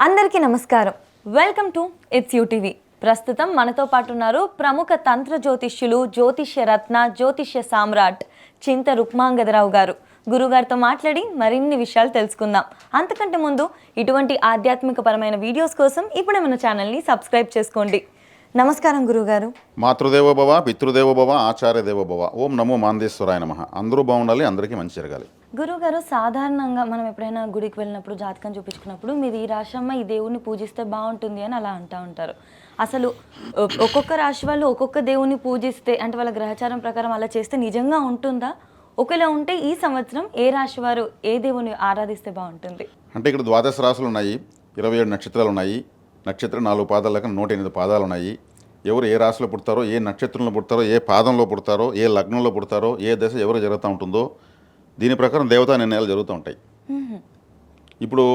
అందరికీ నమస్కారం. Welcome to it's UTV. ప్రస్తుతం మనతో పాటు ఉన్నారు ప్రముఖ తంత్ర జ్యోతిష్యులు, జ్యోతిష్య రత్న, జ్యోతిష్య సామ్రాట్ చింత రుక్మాంగదరావు గారు. గురుగారితో మాట్లాడి మరిన్ని విషయాలు తెలుసుకుందాం. అంతకంటే ముందు ఇటువంటి ఆధ్యాత్మికపరమైన వీడియోస్ కోసం ఇప్పుడే మన ఛానల్ని సబ్స్క్రైబ్ చేసుకోండి. నమస్కారం గురుగారు. మాతృదేవో భవ, పితృదేవో భవ, ఆచార్య దేవో భవ. ఓం నమో మాందేశ్వరాయ నమః. అందరూ బాగుండాలి, అందరికీ మంచి జరగాలి. గురుగారు, సాధారణంగా మనం ఎప్పుడైనా గుడికి వెళ్ళినప్పుడు జాతకం చూపించుకున్నప్పుడు మీది ఈ రాశి అమ్మ, ఈ దేవుణ్ణి పూజిస్తే బాగుంటుంది అని అలా అంటూ ఉంటారు. అసలు ఒక్కొక్క రాశి వాళ్ళు ఒక్కొక్క దేవుణ్ణి పూజిస్తే, అంటే వాళ్ళ గ్రహచారం ప్రకారం అలా చేస్తే నిజంగా ఉంటుందా? ఒకవేళ ఉంటే ఈ సంవత్సరం ఏ రాశి వారు ఏ దేవుని ఆరాధిస్తే బాగుంటుంది? అంటే ఇక్కడ ద్వాదశ రాశులు ఉన్నాయి, 27 నక్షత్రాలు ఉన్నాయి. నక్షత్రం 4 పాదాల లెక్క 108 పాదాలు ఉన్నాయి. ఎవరు ఏ రాశిలో పుడతారో, ఏ నక్షత్రంలో పుడతారో, ఏ పాదంలో పుడతారో, ఏ లగ్నంలో పుడతారో, ఏ దశ ఎవరు జరుగుతూ ఉంటుందో దీని ప్రకారం దేవతా నిర్ణయాలు జరుగుతూ ఉంటాయి. ఇప్పుడు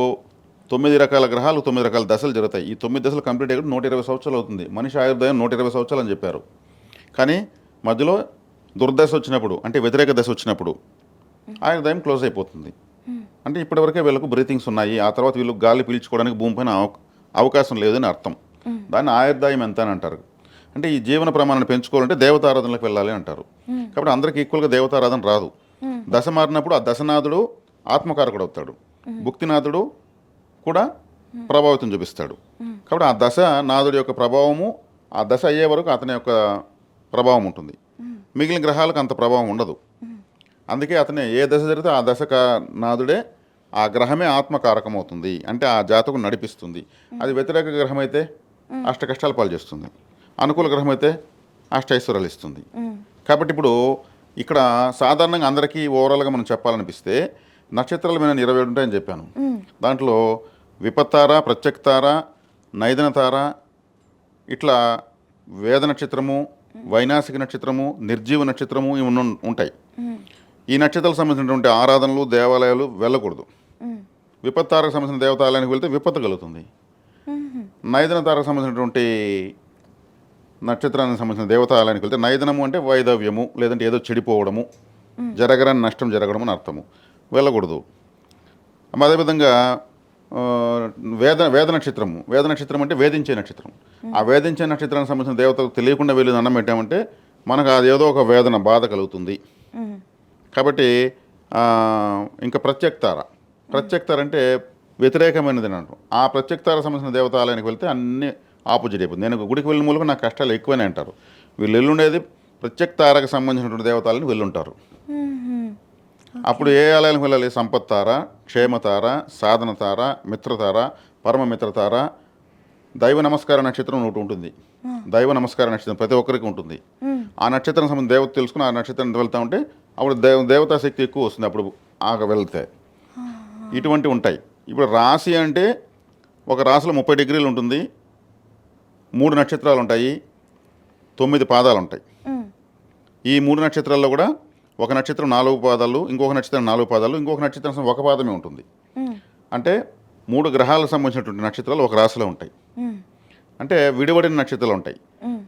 9 రకాల గ్రహాలు 9 రకాల దశలు జరుగుతాయి. ఈ 9 దశలు కంప్లీట్ అయ్యి 120 సంవత్సరాలు అవుతుంది. మనిషి ఆయుర్దాయం 120 సంవత్సరాలు అని చెప్పారు. కానీ మధ్యలో దుర్దశ వచ్చినప్పుడు, అంటే వ్యతిరేక దశ వచ్చినప్పుడు ఆయుర్దాయం క్లోజ్ అయిపోతుంది. అంటే ఇప్పటివరకే వీళ్ళకు బ్రీతింగ్స్ ఉన్నాయి, ఆ తర్వాత వీళ్ళు గాలి పీల్చుకోవడానికి భూమిపైన అవకాశం లేదని అర్థం. దాన్ని ఆయుర్దాయం ఎంత అని అంటారు. అంటే ఈ జీవన ప్రమాణాన్ని పెంచుకోవాలంటే దేవతారాధనలకు వెళ్ళాలి అంటారు. కాబట్టి అందరికి ఈక్వల్గా దేవతారాధన రాదు. దశ మారినప్పుడు ఆ దశనాథుడు ఆత్మకారకుడు అవుతాడు, భుక్తినాథుడు కూడా ప్రభావితం చూపిస్తాడు. కాబట్టి ఆ దశ నాథుడి యొక్క ప్రభావము ఆ దశ అయ్యే వరకు అతని యొక్క ప్రభావం ఉంటుంది. మిగిలిన గ్రహాలకు అంత ప్రభావం ఉండదు. అందుకే అతనే ఏ దశ జరిగితే ఆ దశ నాథుడే, ఆ గ్రహమే ఆత్మకారకం అవుతుంది. అంటే ఆ జాతకం నడిపిస్తుంది. అది వ్యతిరేక గ్రహం అయితే అష్ట కష్టాలు పాలు చేస్తుంది, అనుకూల గ్రహం అయితే అష్టైశ్వర్యాలు ఇస్తుంది. కాబట్టి ఇప్పుడు ఇక్కడ సాధారణంగా అందరికీ ఓవరాల్గా మనం చెప్పాలనిపిస్తే నక్షత్రాల మీద 27 ఉంటాయని చెప్పాను. దాంట్లో విపత్తార, ప్రత్యక్తార, నైదనతార, ఇట్లా వేద నక్షత్రము, వైనాసిక నక్షత్రము, నిర్జీవ నక్షత్రము ఇవి ఉంటాయి. ఈ నక్షత్రాలకు సంబంధించినటువంటి ఆరాధనలు, దేవాలయాలు వెళ్ళకూడదు. విపత్తారకు సంబంధించిన దేవతాలయానికి వెళ్తే విపత్తు కలుగుతుంది. నైదనతారకు సంబంధించినటువంటి నక్షత్రానికి సంబంధించిన దేవతాలయానికి వెళ్తే నైదనము అంటే వైదవ్యము, లేదంటే ఏదో చెడిపోవడము, జరగరాని నష్టం జరగడం అని అర్థము, వెళ్ళకూడదు. అదేవిధంగా వేద నక్షత్రం అంటే వేధించే నక్షత్రం. ఆ వేధించే నక్షత్రానికి సంబంధించిన దేవతలకు తెలియకుండా వెళ్ళి దండం పెట్టామంటే మనకు అది ఏదో ఒక వేదన, బాధ కలుగుతుంది. కాబట్టి ఇంకా ప్రత్యక్తార అంటే వ్యతిరేకమైనది అని అంటాం. ఆ ప్రత్యక్తారకు సంబంధించిన దేవతాలయానికి వెళ్తే అన్ని ఆపోజిట్ అయిపోతుంది. నేను గుడికి వెళ్ళిన మూలంగా నాకు కష్టాలు ఎక్కువనే అంటారు. వీళ్ళు వెళ్ళుండేది ప్రత్యక్తారకు సంబంధించినటువంటి దేవతాలని వెళ్ళుంటారు. అప్పుడు ఏ ఆలయానికి వెళ్ళాలి? సంపత్తార, క్షేమతార, సాధనతార, మిత్రతార, పరమమిత్రతార, దైవ నమస్కార నక్షత్రం ఒకటి ఉంటుంది. దైవ నమస్కార నక్షత్రం ప్రతి ఒక్కరికి ఉంటుంది. ఆ నక్షత్రం సంబంధించిన దేవత తెలుసుకుని ఆ నక్షత్రం వెళ్తూ ఉంటే అప్పుడు దేవతా శక్తి ఎక్కువ వస్తుంది. అప్పుడు వెళ్తే ఇటువంటివి ఉంటాయి. ఇప్పుడు రాశి అంటే ఒక రాశిలో 30 డిగ్రీలు ఉంటుంది, 3 నక్షత్రాలు ఉంటాయి, 9 పాదాలు ఉంటాయి. ఈ 3 నక్షత్రాల్లో కూడా ఒక నక్షత్రం 4 పాదాలు, ఇంకొక నక్షత్రం 4 పాదాలు, ఇంకొక నక్షత్రం 1 పాదమే ఉంటుంది. అంటే 3 గ్రహాలకు సంబంధించినటువంటి నక్షత్రాలు ఒక రాశిలో ఉంటాయి. అంటే విడివడిన నక్షత్రాలు ఉంటాయి.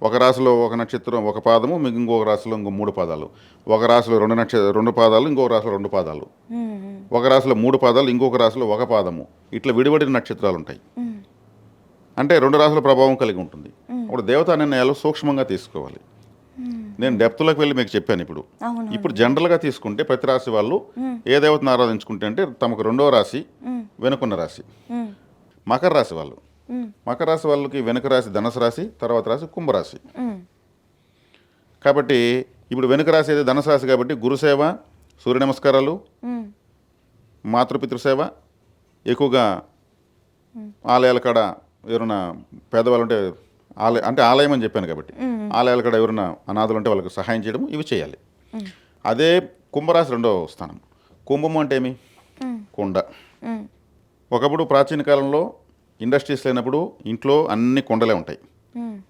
ఒక రాశిలో ఒక నక్షత్రం 1 పాదము, ఇంకొక రాశిలో ఇంకో 3 పాదాలు, ఒక రాశిలో 2 పాదాలు, ఇంకొక రాశిలో 2 పాదాలు, ఒక రాశిలో 3 పాదాలు, ఇంకొక రాశిలో 1 పాదము, ఇట్లా విడివడిన నక్షత్రాలు ఉంటాయి. అంటే 2 రాశుల ప్రభావం కలిగి ఉంటుంది. అప్పుడు దేవతా నిర్ణయాలు సూక్ష్మంగా తీసుకోవాలి. నేను డెప్త్లోకి వెళ్ళి మీకు చెప్పాను. ఇప్పుడు జనరల్గా తీసుకుంటే ప్రతి రాశి వాళ్ళు ఏ దేవతను ఆరాధించుకుంటే అంటే తమకు 2వ రాశి వెనుకున్న రాశి. మకర రాశి వాళ్ళకి వెనుక రాశి ధనుసు రాశి, తర్వాత రాశి కుంభరాశి. కాబట్టి ఇప్పుడు వెనుక రాశి అయితే ధనుసు రాశి కాబట్టి గురుసేవ, సూర్య నమస్కారాలు, మాతృపితృసేవ ఎక్కువగా, ఆలయాల కాడ ఎవరైనా పేదవాళ్ళు ఉంటే ఆలయం అని చెప్పాను కాబట్టి ఆలయాల కాడ ఎవరైనా అనాథులు ఉంటే వాళ్ళకి సహాయం చేయడం, ఇవి చేయాలి. అదే కుంభరాశి 2వ స్థానం. కుంభము అంటే ఏమి? కొండ. ఒకప్పుడు ప్రాచీన కాలంలో ఇండస్ట్రీస్ లేనప్పుడు ఇంట్లో అన్ని కొండలే ఉంటాయి.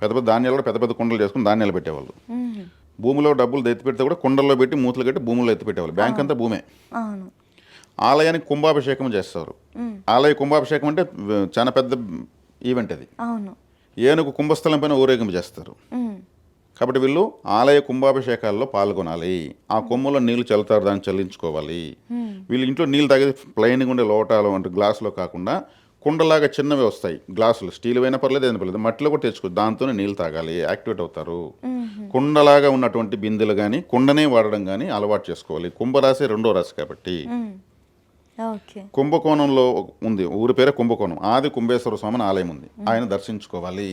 పెద్ద పెద్ద ధాన్యాలు కూడా పెద్ద పెద్ద కొండలు చేసుకుని ధాన్యాలు పెట్టేవాళ్ళు. భూమిలో డబ్బులు ఎత్తి పెడితే కూడా కొండల్లో పెట్టి మూతలు కట్టి భూమిలో ఎత్తి పెట్టేవాళ్ళు. బ్యాంక్ అంతా భూమే. ఆలయానికి కుంభాభిషేకం చేస్తారు. ఆలయ కుంభాభిషేకం అంటే చాలా పెద్ద ఈవెంట్ అది. ఏనుగు కుంభస్థలం పైన ఊరేగింపు చేస్తారు. కాబట్టి వీళ్ళు ఆలయ కుంభాభిషేకాల్లో పాల్గొనాలి. ఆ కొమ్ములో నీళ్లు చల్లుతారు, దాన్ని చల్లించుకోవాలి. వీళ్ళు ఇంట్లో నీళ్ళు తాగేది ప్లెయిన్గా ఉండే లోటాలు అంటే గ్లాసులో కాకుండా కుండలాగా చిన్నవి వస్తాయి గ్లాసులు, స్టీల్ అయినా పర్లేదు ఏదైనా పర్లేదు, మట్టిలో కూడా తెచ్చుకోవచ్చు, దాంతోనే నీళ్ళు తాగాలి, యాక్టివేట్ అవుతారు. కుండలాగా ఉన్నటువంటి బిందెలు కానీ కుండనే వాడడం కానీ అలవాటు చేసుకోవాలి. కుంభరాశి 2వ రాశి కాబట్టి. ఓకే. కుంభకోణంలో ఉంది, ఊరి పేరే కుంభకోణం, ఆది కుంభేశ్వర స్వామిని ఆలయం ఉంది, ఆయన దర్శించుకోవాలి.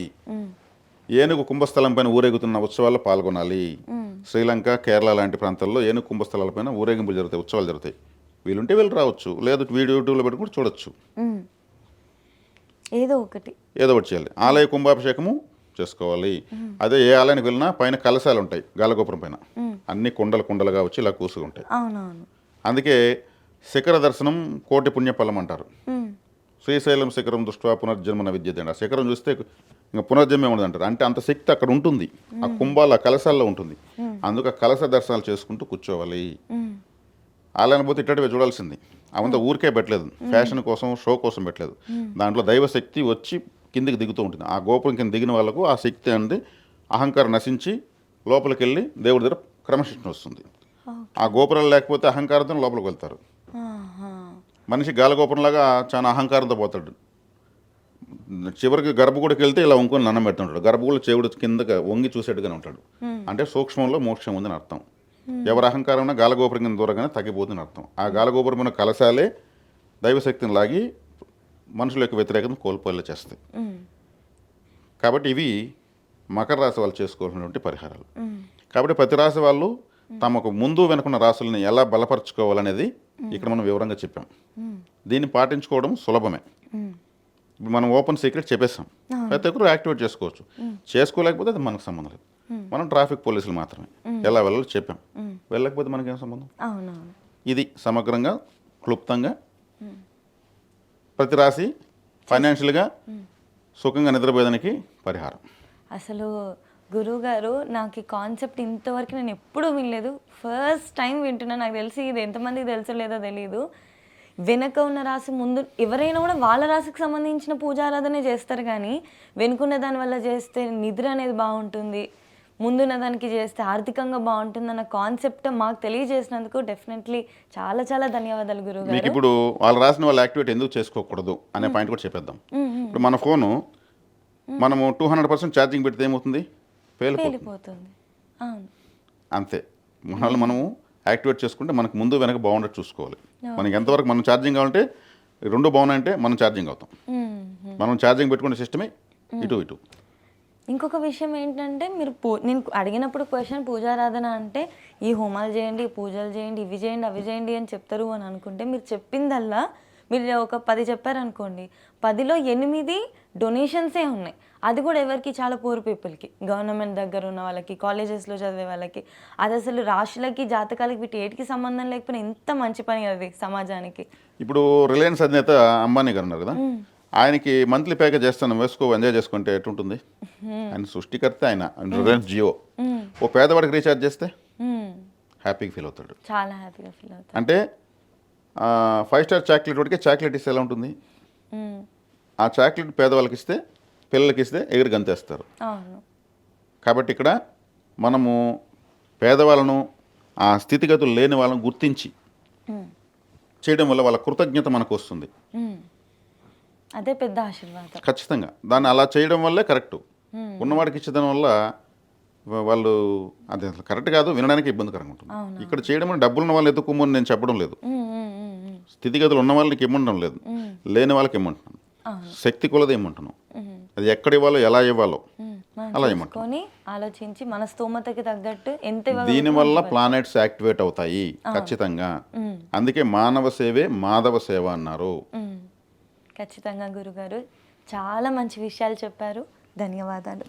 ఏనుగు కుంభస్థలం పైన ఊరేగుతున్న ఉత్సవాల్లో పాల్గొనాలి. శ్రీలంక, కేరళ లాంటి ప్రాంతాల్లో ఏనుగు కుంభస్థలాలపైన ఊరేగింపులు జరుగుతాయి, ఉత్సవాలు జరుగుతాయి. వీలుంటే వెళ్ళి రావచ్చు, లేదు వీడియో యూట్యూబ్లో పెట్టుకుని చూడొచ్చు. ఏదో ఒకటి చేయాలి. ఆలయ కుంభాభిషేకము చేసుకోవాలి. అదే ఏ ఆలయానికి వెళ్ళినా పైన కలశాలు ఉంటాయి, గాలగోపురం పైన అన్ని కుండలుగా వచ్చి ఇలా కూసుకుంటాయి. అవునవును. అందుకే శిఖర దర్శనం కోటి పుణ్యఫలం అంటారు. శ్రీశైలం శిఖరం దృష్ట్యా పునర్జన్మన విద్యతే అండి. ఆ శిఖరం చూస్తే ఇంకా పునర్జన్మే ఉండదు అంటారు. అంటే అంత శక్తి అక్కడ ఉంటుంది, ఆ కుంభాల కలశాల్లో ఉంటుంది. అందుకు ఆ కలశ దర్శనాలు చేసుకుంటూ కూర్చోవాలి. ఆలయానికి పోతే ఇట్టడివే చూడాల్సింది, అవంతా ఊరికే పెట్టలేదు, ఫ్యాషన్ కోసం షో కోసం పెట్టలేదు. దాంట్లో దైవశక్తి వచ్చి కిందికి దిగుతూ ఉంటుంది. ఆ గోపురం కింద దిగిన వాళ్ళకు ఆ శక్తి అనేది అహంకారం నశించి లోపలికి వెళ్ళి దేవుడి దగ్గర క్రమశిక్షణ వస్తుంది. ఆ గోపురాలు లేకపోతే అహంకారంతో లోపలికి వెళ్తారు. మనిషి గాలగోపురంలాగా చాలా అహంకారంతో పోతాడు. చివరికి గర్భగుడికి వెళ్తే ఇలా వంకొని దండం పెడుతుంటాడు. గర్భగుడి చెవుడు కిందకి వంగి చూసేట్టుగానే ఉంటాడు. అంటే సూక్ష్మంలో మోక్షం ఉందని అర్థం. ఎవరి అహంకారం గాలగోపురం కింద దూరంగానే తగ్గిపోతుందని అర్థం. ఆ గాలగోపురమైన కలశాలే దైవశక్తిని లాగి మనుషుల యొక్క వ్యతిరేకతను కోల్పోయేలా చేస్తాయి. కాబట్టి ఇవి మకర రాశి వాళ్ళు చేసుకోవాల్సినటువంటి పరిహారాలు. కాబట్టి ప్రతి రాశి వాళ్ళు తమకు ముందు వెనుకున్న రాశుల్ని ఎలా బలపరచుకోవాలనేది ఇక్కడ మనం వివరంగా చెప్పాం. దీన్ని పాటించుకోవడం సులభమే. ఇప్పుడు మనం ఓపెన్ సీక్రెట్ చెప్పేస్తాం, ప్రతి ఒక్కరు యాక్టివేట్ చేసుకోవచ్చు. చేసుకోలేకపోతే అది మనకు సంబంధం లేదు. మనం ట్రాఫిక్ పోలీసులు మాత్రమే ఎలా వెళ్ళాలో చెప్పాం. వెళ్ళకపోతే మనకేం సంబంధం? ఇది సమగ్రంగా క్లుప్తంగా ప్రతి రాశి ఫైనాన్షియల్గా సుఖంగా నిద్రపోయేదానికి పరిహారం. అసలు గురువుగారు నాకు ఈ కాన్సెప్ట్ ఇంతవరకు నేను ఎప్పుడూ వినలేదు, ఫస్ట్ టైం వింటున్నా. నాకు తెలిసి ఇది ఎంతమందికి తెలుసో లేదో తెలియదు. వెనక ఉన్న రాశి ముందు ఎవరైనా కూడా వాళ్ళ రాశికి సంబంధించిన పూజారాధనే చేస్తారు, కానీ వెనుకున్న దాని వల్ల చేస్తే నిద్ర అనేది బాగుంటుంది, ముందున్న దానికి చేస్తే ఆర్థికంగా బాగుంటుంది అన్న కాన్సెప్ట్ మాకు తెలియజేసినందుకు డెఫినెట్లీ చాలా చాలా ధన్యవాదాలు గురువుగారు. మీకు ఇప్పుడు వాళ్ళు రాసిన వాళ్ళ యాక్టివేట్ ఎందుకు చేసుకోకూడదు అనే పాయింట్ కూడా చెప్పేద్దాం. ఇప్పుడు మన ఫోను మనము 200% ఛార్జింగ్ పెడితే ఏమవుతుంది? పేలిపోతుంది. అంతే. మనము యాక్టివేట్ చేసుకుంటే మనకు ముందు వెనక బాగుండేది చూసుకోవాలి. మనకి ఎంతవరకు మనం ఛార్జింగ్ కావాలంటే రెండు బాగున్నాయంటే మనం ఛార్జింగ్ అవుతాం. మనం ఛార్జింగ్ పెట్టుకునే సిస్టమే ఇటు. ఇంకొక విషయం ఏంటంటే మీరు నేను అడిగినప్పుడు క్వశ్చన్ పూజారాధన అంటే ఈ హోమాలు చేయండి, పూజలు చేయండి, ఇవి చేయండి, అవి చేయండి అని చెప్తారు అని అనుకుంటే, మీరు చెప్పిందల్లా మీరు ఒక 10 చెప్పారనుకోండి, 10లో 8 డొనేషన్సే ఉన్నాయి. అది కూడా ఎవరికి? చాలా పూర్ పీపుల్కి, గవర్నమెంట్ దగ్గర ఉన్న వాళ్ళకి, కాలేజెస్లో చదివే వాళ్ళకి. అది అసలు రాశులకి, జాతకాలకి, వీటి ఏటికి సంబంధం లేకపోయినా ఎంత మంచి పని అది సమాజానికి. ఇప్పుడు రిలయన్స్ అధినేత అంబానీ గారు ఉన్నారు కదా, ఆయనకి మంత్లీ ప్యాకేజ్ చేస్తాను, ఎంజాయ్ చేసుకుంటే ఎటుంటుంది? ఆయన సృష్టికర్త ఆయన. రిలయన్స్ జియో ఓ పేదవాడికి రీఛార్జ్ చేస్తే హ్యాపీగా ఫీల్ అవుతాడు, చాలా హ్యాపీగా ఫీల్ అవుతాడు. అంటే 5 స్టార్ చాక్లెట్ వాడికి చాక్లెట్ ఇస్తే ఎలా ఉంటుంది? ఆ చాక్లెట్ పేదవాళ్ళకి ఇస్తే, పిల్లలకి ఇస్తే ఎగిరి గంతేస్తారు. కాబట్టి ఇక్కడ మనము పేదవాళ్ళను, ఆ స్థితిగతులు లేని వాళ్ళను గుర్తించి చేయడం వల్ల వాళ్ళ కృతజ్ఞత మనకు వస్తుంది. అదే పెద్ద ఆశీర్వాదం. ఖచ్చితంగా దాన్ని అలా చేయడం వల్లే కరెక్ట్. ఉన్నవాడికి ఇచ్చేదాని వల్ల వాళ్ళు అది అసలు కరెక్ట్ కాదు, వినడానికి ఇబ్బందికరంగా ఉంటుంది. ఇక్కడ చేయడం డబ్బులు ఉన్న వాళ్ళు ఎత్తుకోమని నేను చెప్పడం లేదు, స్థితిగతులు ఉన్న వాళ్ళకి ఇమ్మంటడం లేదు, లేని వాళ్ళకి ఇమ్మంటున్నాను. శక్తి కొలది ఇమ్మంటున్నాం. అది ఎక్కడ ఇవ్వాలో, ఎలా ఇవ్వాలో అలా ఇమ్మంటున్నాం. ఆలోచించి మన స్తోమతకి తగ్గట్టు ఎంత. దీనివల్ల ప్లానెట్స్ యాక్టివేట్ అవుతాయి ఖచ్చితంగా. అందుకే మానవ సేవే మాధవ సేవ అన్నారు. ఖచ్చితంగా గురుగారు చాలా మంచి విషయాలు చెప్పారు. ధన్యవాదాలు.